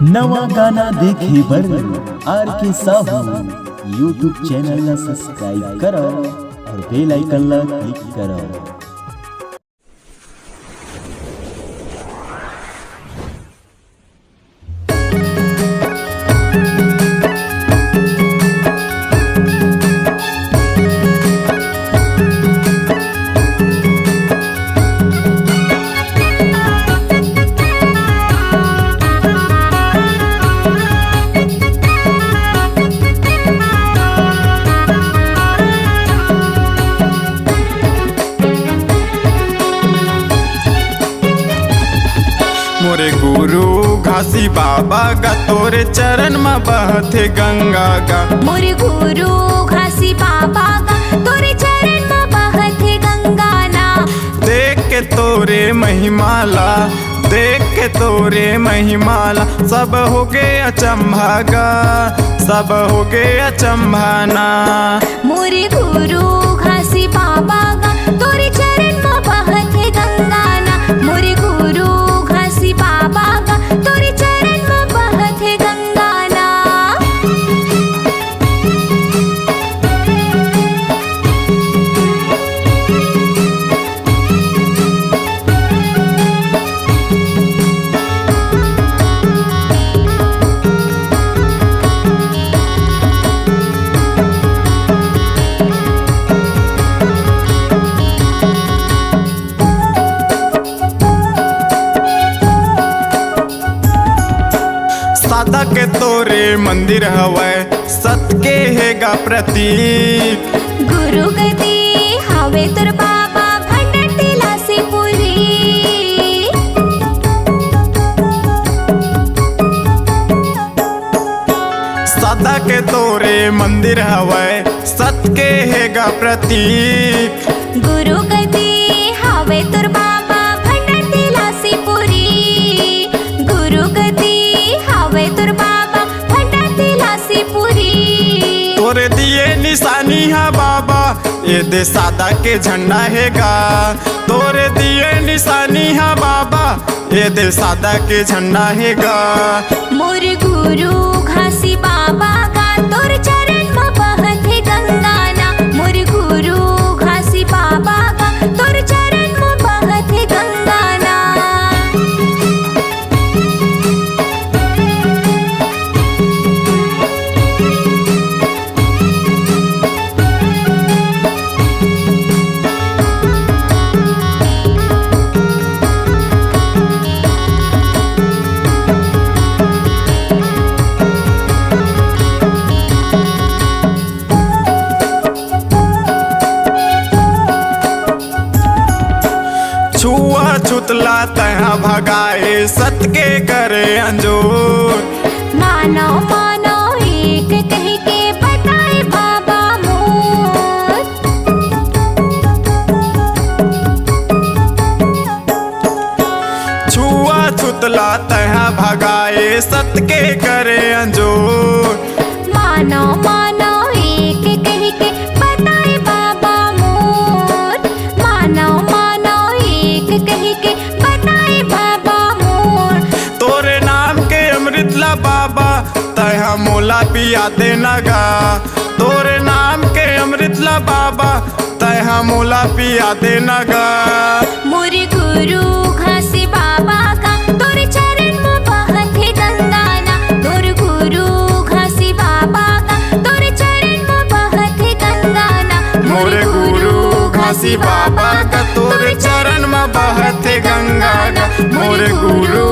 नवा गाना देखे बर आर के साहू यूट्यूब चैनल ला सब्सक्राइब करो और बेल आइकन ला क्लिक करो। मोरे गुरु घासी बाबा गा तोरे चरण में बहथे गंगा गा। मोरे गुरु घासी बाबा गा तोरे चरण में बहथे गंगा ना। देख के तोरे महिमाला, देख के तोरे महिमाला, सब हो गए अचंभा गा, सब हो गए अचंभा ना। मोरे गुरु घासी बाबा गा तोरे चरण में बहथे गंगा ना। मोरे गुरु घासी बाबा गा तोरे चरण में बहथे गंगा ना। सादा के तोरे मंदिर हवै सत के हेगा प्रतीक। गुरु गति हावे तोर बाबा भंडार तिलासी पुरी। सादा के तोरे मंदिर हवै सत के हेगा प्रतीक। गुरु गति हावे तोर बाबा भंडार तिलासी पुरी। गुरु गति हावे तोर बाबा भंडार तिलासी पुरी। तोरे दिए निशानी है बाबा ये दे सादा के झंडा हेगा। तोरे दिए निशानी है बाबा ये दे सादा के झंडा हेगा। मोर गुरु घासी बाबा का तोर चरण में बहथे गंगा ना। मोर गुरु घासी बाबा का तोर चरण में बहथे गंगा ना। छुआ छुतला तहा भगाए सत के करे अंजोर। मानो मानो एक कह के बताए बाबा मोर। छुआ छुतला तहा भगाए सत के करे अंजोर। मानो मानो एक कह के बताए बाबा मोर। मानो मानो एक कह के बताए बाबा मोर। तोरे नाम के अमृत ला बाबा तहा मोला पिया दे नगा। तोरे नाम के अमृत ला बाबा तहा मोला पिया दे नगा। मोरे गुरु घासी बाबा का तोरे चरण में बहथे गंगा ना। तोर गुरु घासी बाबा का तोरे चरण में बहथे गंगा ना। मोरे गुरु घासी बाबा का तोरे चरण में बहथे गंगा गा। मोरे गुरु